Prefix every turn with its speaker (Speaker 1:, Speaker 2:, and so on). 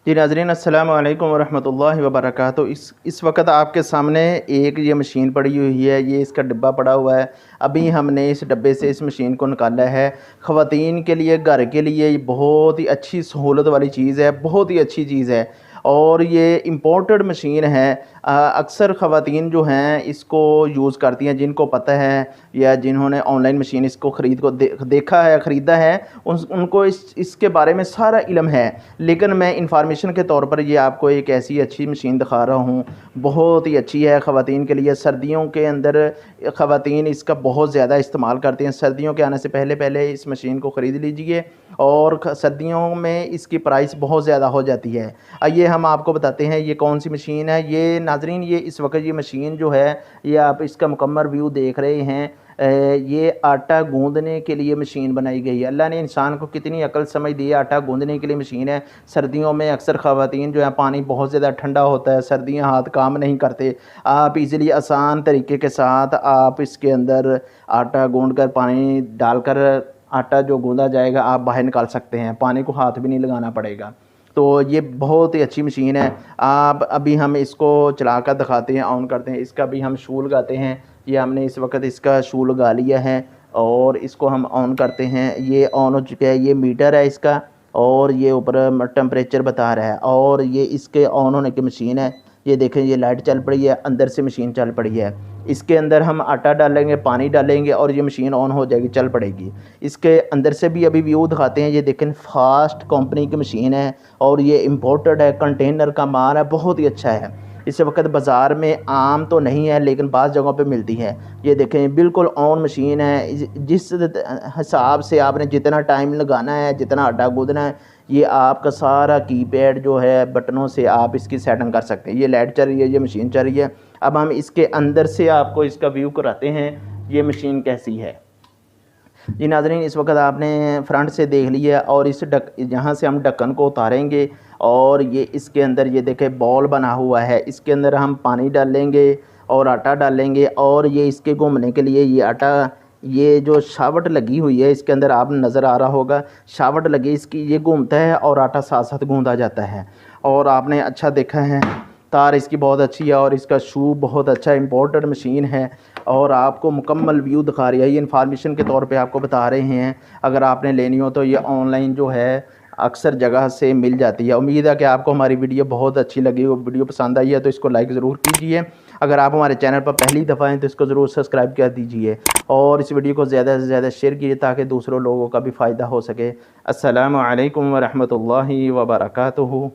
Speaker 1: जी नाज़रीन, अस्सलामु अलैकुम वरहमतुल्लाहि वबरकातुहू। इस वक्त आपके सामने एक ये मशीन पड़ी हुई है, ये इसका डिब्बा पड़ा हुआ है। अभी हमने इस डब्बे से इस मशीन को निकाला है। ख़वातीन के लिए, घर के लिए ये बहुत ही अच्छी सहूलत वाली चीज़ है, बहुत ही अच्छी चीज़ है और ये इम्पोर्टेड मशीन है। अक्सर ख़वातीन जो हैं इसको यूज़ करती हैं, जिनको पता है या जिन्होंने ऑनलाइन मशीन इसको देखा है, ख़रीदा है, उनको इसके बारे में सारा इल्म है। लेकिन मैं इंफॉर्मेशन के तौर पर ये आपको एक ऐसी अच्छी मशीन दिखा रहा हूँ, बहुत ही अच्छी है ख़वातीन के लिए। सर्दियों के अंदर ख़वातीन इसका बहुत ज़्यादा इस्तेमाल करते हैं। सर्दियों के आने से पहले पहले इस मशीन को ख़रीद लीजिए और सर्दियों में इसकी प्राइस बहुत ज़्यादा हो जाती है। आइए हम आपको बताते हैं ये कौन सी मशीन है। ये नाज़रीन, ये इस वक्त ये मशीन जो है, ये आप इसका मुकम्मल व्यू देख रहे हैं। ये आटा गूंदने के लिए मशीन बनाई गई है। अल्लाह ने इंसान को कितनी अकल समझ दी है। आटा गूंदने के लिए मशीन है। सर्दियों में अक्सर ख़वातीन जो है, पानी बहुत ज़्यादा ठंडा होता है, सर्दियाँ, हाथ काम नहीं करते। आप इजीली आसान तरीके के साथ आप इसके अंदर आटा गूंद कर, पानी डालकर आटा जो गूंदा जाएगा आप बाहर निकाल सकते हैं। पानी को हाथ भी नहीं लगाना पड़ेगा। तो ये बहुत ही अच्छी मशीन है। आप अभी हम इसको चला कर दिखाते हैं, ऑन करते हैं। इसका भी हम शू लगाते हैं। ये हमने इस वक्त इसका शू लगा लिया है और इसको हम ऑन करते हैं। ये ऑन हो चुका है। ये मीटर है इसका और ये ऊपर टेम्परेचर बता रहा है और ये इसके ऑन होने की मशीन है। ये देखें, ये लाइट चल पड़ी है, अंदर से मशीन चल पड़ी है। इसके अंदर हम आटा डालेंगे, पानी डालेंगे और ये मशीन ऑन हो जाएगी, चल पड़ेगी। इसके अंदर से भी अभी व्यू दिखाते हैं। ये देखें, फास्ट कंपनी की मशीन है और ये इम्पोर्टेड है, कंटेनर का माल है, बहुत ही अच्छा है। इस वक्त बाज़ार में आम तो नहीं है लेकिन बाज़ जगहों पे मिलती है। ये देखें, बिल्कुल ऑन मशीन है। जिस हिसाब से आपने जितना टाइम लगाना है, जितना आटा गूंदना है, ये आपका सारा कीपैड जो है बटनों से आप इसकी सेटिंग कर सकते हैं। ये लाइट चल रही है, ये मशीन चल रही है। अब हम इसके अंदर से आपको इसका व्यू कराते हैं, ये मशीन कैसी है। जी नाज़रीन, इस वक्त आपने फ्रंट से देख लिया और इस यहाँ से हम ढक्कन को उतारेंगे और ये इसके अंदर ये देखें बॉल बना हुआ है। इसके अंदर हम पानी डालेंगे और आटा डालेंगे और ये इसके घूमने के लिए ये आटा, ये जो शावट लगी हुई है इसके अंदर, आप नज़र आ रहा होगा, शावट लगी इसकी, ये घूमता है और आटा साथ साथ गूंदा जाता है। और आपने अच्छा देखा है, तार इसकी बहुत अच्छी है और इसका शू बहुत अच्छा इम्पोर्टेड मशीन है और आपको मुकम्मल व्यू दिखा रही है। ये इन्फॉर्मेशन के तौर पे आपको बता रहे हैं। अगर आपने लेनी हो तो ये ऑनलाइन जो है अक्सर जगह से मिल जाती है। उम्मीद है कि आपको हमारी वीडियो बहुत अच्छी लगी हो। वीडियो पसंद आई है तो इसको लाइक ज़रूर कीजिए। अगर आप हमारे चैनल पर पहली दफ़ा हैं तो इसको ज़रूर सब्सक्राइब कर दीजिए और इस वीडियो को ज़्यादा से ज़्यादा शेयर कीजिए ताकि दूसरों लोगों का भी फ़ायदा हो सके। अस्सलामु अलैकुम वरहमतुल्लाहि वबरकातुहू।